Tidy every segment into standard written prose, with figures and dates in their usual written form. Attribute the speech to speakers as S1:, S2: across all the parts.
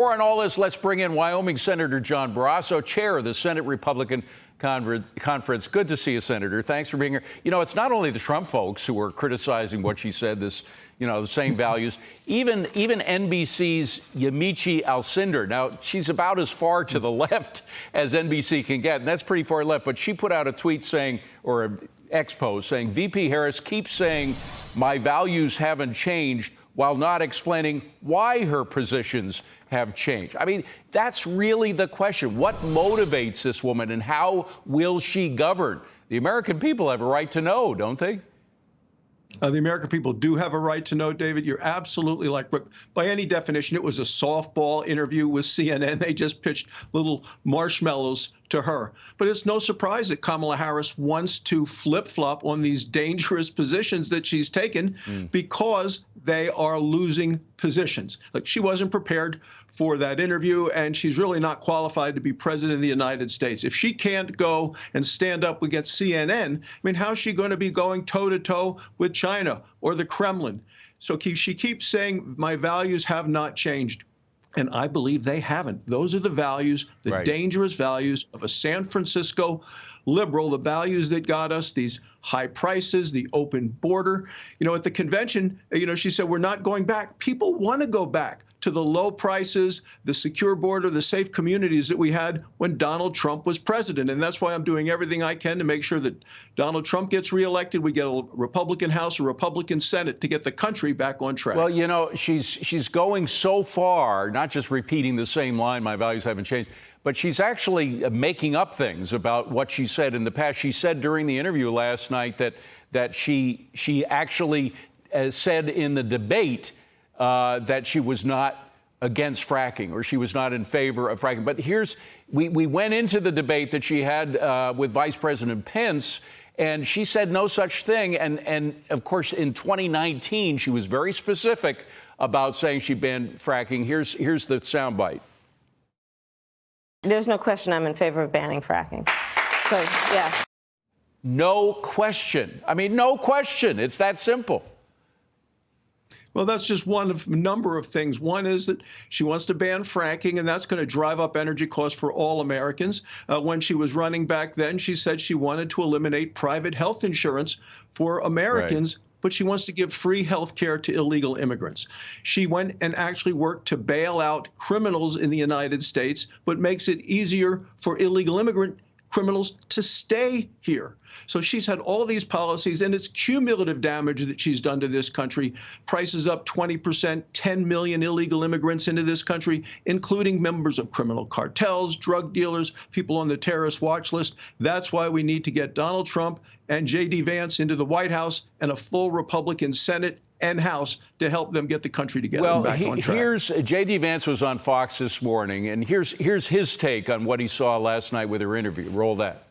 S1: More on all this, let's bring in Wyoming Senator John Barrasso, chair of the Senate Republican Conference. Good to see you, Senator. Thanks for being here. You know, it's not only the Trump folks who are criticizing what she said, the same values. Even NBC's Yamiche Alcindor. Now, she's about as far to the left as NBC can get, and that's pretty far left. But she put out a tweet saying, or an ex-post saying, VP Harris keeps saying my values haven't changed, while not explaining why her positions have changed. I mean, that's really the question. What motivates this woman, and how will she govern? The American people have a right to know, don't they?
S2: The American people do have a right to know, David. You're absolutely but by any definition, it was a softball interview with CNN. They just pitched little marshmallows to her. But it's no surprise that Kamala Harris wants to flip-flop on these dangerous positions that she's taken because they are losing positions. Like, she wasn't prepared for that interview, and she's really not qualified to be president of the United States. If she can't go and stand up against CNN, I mean, how's she going to be going toe-to-toe with China or the Kremlin? So she keeps saying, my values have not changed. And I believe they haven't. Those are the values, the dangerous values of a San Francisco liberal, the values that got us these high prices, the open border. You know, at the convention, she said, we're not going back. People want to go back to the low prices, the secure border, the safe communities that we had when Donald Trump was president. And that's why I'm doing everything I can to make sure that Donald Trump gets reelected. We get a Republican House, a Republican Senate to get the country back on track.
S1: Well, you know, she's going so far, not just repeating the same line, my values haven't changed, but she's actually making up things about what she said in the past. She said during the interview last night that she actually said in the debate that she was not against fracking, or she was not in favor of fracking. But we went into the debate that she had with Vice President Pence, and she said no such thing. And of course, in 2019, she was very specific about saying she banned fracking. Here's the soundbite.
S3: There's no question I'm in favor of banning fracking. So, yeah.
S1: No question. I mean, no question. It's that simple.
S2: Well, that's just one of a number of things. One is that she wants to ban fracking, and that's going to drive up energy costs for all Americans. When she was running back then, she said she wanted to eliminate private health insurance for Americans. Right. But she wants to give free health care to illegal immigrants. She went and actually worked to bail out criminals in the United States, but makes it easier for illegal immigrant criminals to stay here. So she's had all these policies, and it's cumulative damage that she's done to this country. Prices up 20%, 10 million illegal immigrants into this country, including members of criminal cartels, drug dealers, people on the terrorist watch list. That's why we need to get Donald Trump and J.D. Vance into the White House and a full Republican Senate and House to help them get the country together and back on track.
S1: Here's J.D. Vance was on Fox this morning, and here's his take on what he saw last night with her interview. Roll that.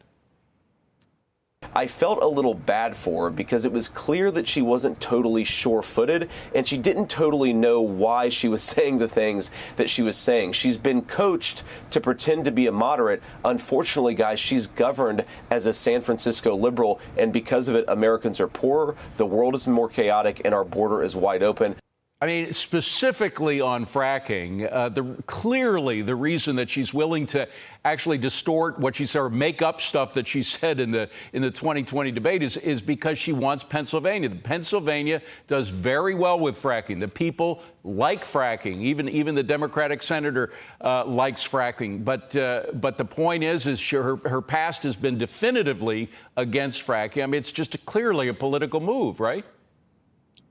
S4: I felt a little bad for her because it was clear that she wasn't totally sure-footed, and she didn't totally know why she was saying the things that she was saying. She's been coached to pretend to be a moderate. Unfortunately, guys, she's governed as a San Francisco liberal, and because of it, Americans are poorer, the world is more chaotic, and our border is wide open.
S1: I mean, specifically on fracking, clearly the reason that she's willing to actually distort what she said or make up stuff that she said in the 2020 debate is because she wants Pennsylvania. Pennsylvania does very well with fracking. The people like fracking. Even the Democratic senator likes fracking. But the point is her past has been definitively against fracking. I mean, it's just clearly a political move, right?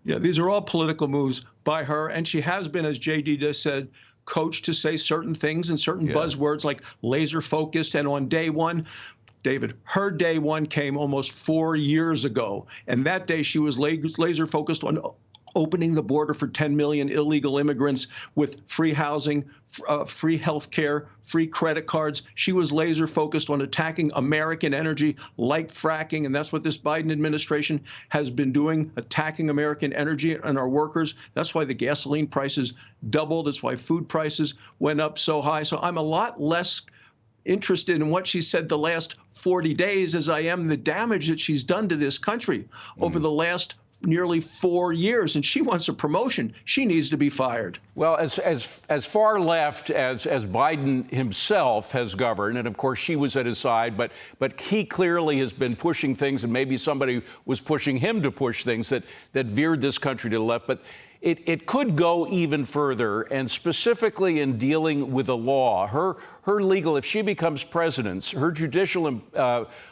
S2: Yeah, these are all political moves by her, and she has been, as J.D. just said, coached to say certain things and certain buzzwords like laser focused. And on day one, David, her day one came almost 4 years ago, and that day she was laser focused on opening the border for 10 million illegal immigrants with free housing, free health care, free credit cards. She was laser focused on attacking American energy like fracking. And that's what this Biden administration has been doing, attacking American energy and our workers. That's why the gasoline prices doubled. That's why food prices went up so high. So I'm a lot less interested in what she said the last 40 days as I am the damage that she's done to this country over the last nearly 4 years, and she wants a promotion. She needs to be fired.
S1: Well, as far left as Biden himself has governed, and of course she was at his side, but he clearly has been pushing things, and maybe somebody was pushing him to push things that veered this country to the left. But it could go even further, and specifically in dealing with the law. Her legal, if she becomes president, her judicial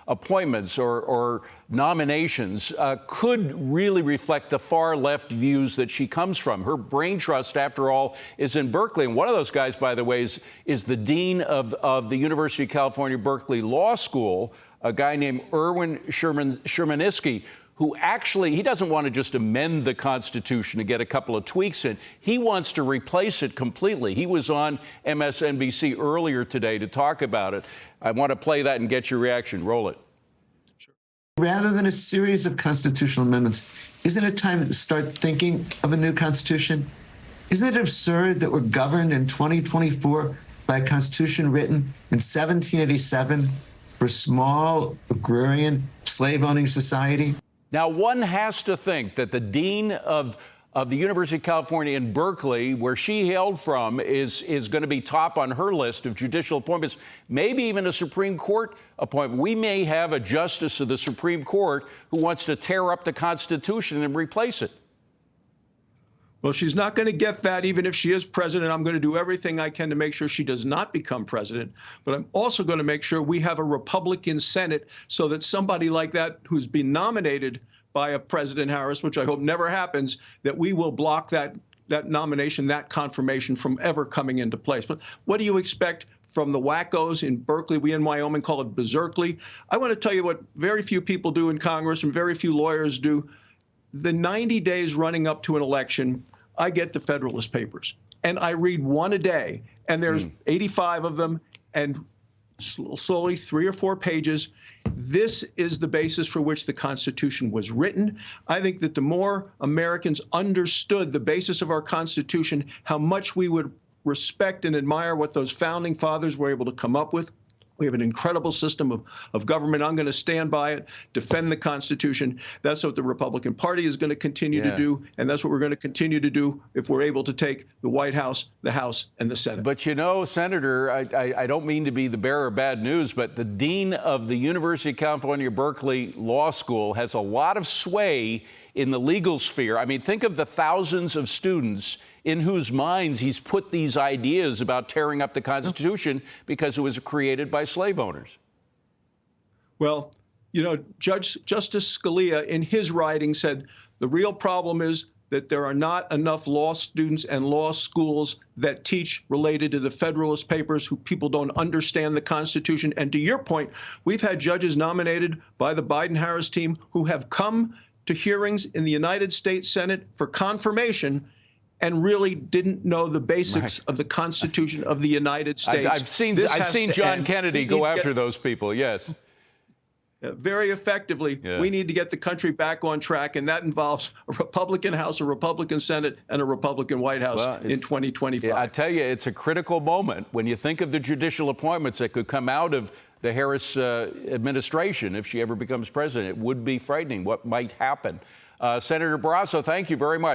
S1: appointments or nominations could really reflect the far left views that she comes from. Her brain trust, after all, is in Berkeley. And one of those guys, by the way, is the dean of the University of California, Berkeley Law School, a guy named Erwin Shermanisky, who actually, he doesn't want to just amend the Constitution to get a couple of tweaks in. He wants to replace it completely. He was on MSNBC earlier today to talk about it. I want to play that and get your reaction. Roll it.
S5: Rather than a series of constitutional amendments, isn't it time to start thinking of a new constitution? Isn't it absurd that we're governed in 2024 by a constitution written in 1787 for a small agrarian slave-owning society?
S1: Now, one has to think that the dean of the University of California in Berkeley, where she hailed from, is going to be top on her list of judicial appointments, maybe even a Supreme Court appointment. We may have a justice of the Supreme Court who wants to tear up the Constitution and replace it.
S2: Well, she's not going to get that even if she is president. I'm going to do everything I can to make sure she does not become president. But I'm also going to make sure we have a Republican Senate so that somebody like that who's been nominated by a President Harris, which I hope never happens, that we will block that nomination, that confirmation from ever coming into place. But what do you expect from the wackos in Berkeley? We in Wyoming call it berserkly. I want to tell you what very few people do in Congress and very few lawyers do. The 90 days running up to an election, I get the Federalist Papers, and I read one a day, and there's 85 of them, and slowly 3 or 4 pages. This is the basis for which the Constitution was written. I think that the more Americans understood the basis of our Constitution, how much we would respect and admire what those founding fathers were able to come up with. We have an incredible system of government. I'm going to stand by it, defend the Constitution. That's what the Republican Party is going to continue to do, and that's what we're going to continue to do if we're able to take the White House, the House, and the Senate.
S1: But you know, Senator, I don't mean to be the bearer of bad news, but the dean of the University of California, Berkeley Law School has a lot of sway in the legal sphere. I mean, think of the thousands of students in whose minds he's put these ideas about tearing up the Constitution because it was created by slave owners.
S2: Well, you know, Justice Scalia in his writing said the real problem is that there are not enough law students and law schools that teach related to the Federalist Papers, who people don't understand the Constitution. And to your point, we've had judges nominated by the Biden-Harris team who have come to hearings in the United States Senate for confirmation and really didn't know the basics of the Constitution of the United States.
S1: I've seen John Kennedy go after those people, yes.
S2: Very effectively. We need to get the country back on track, and that involves a Republican House, a Republican Senate, and a Republican White House in 2025.
S1: I tell you, it's a critical moment when you think of the judicial appointments that could come out of the Harris administration if she ever becomes president. It would be frightening what might happen. Senator Barrasso, thank you very much.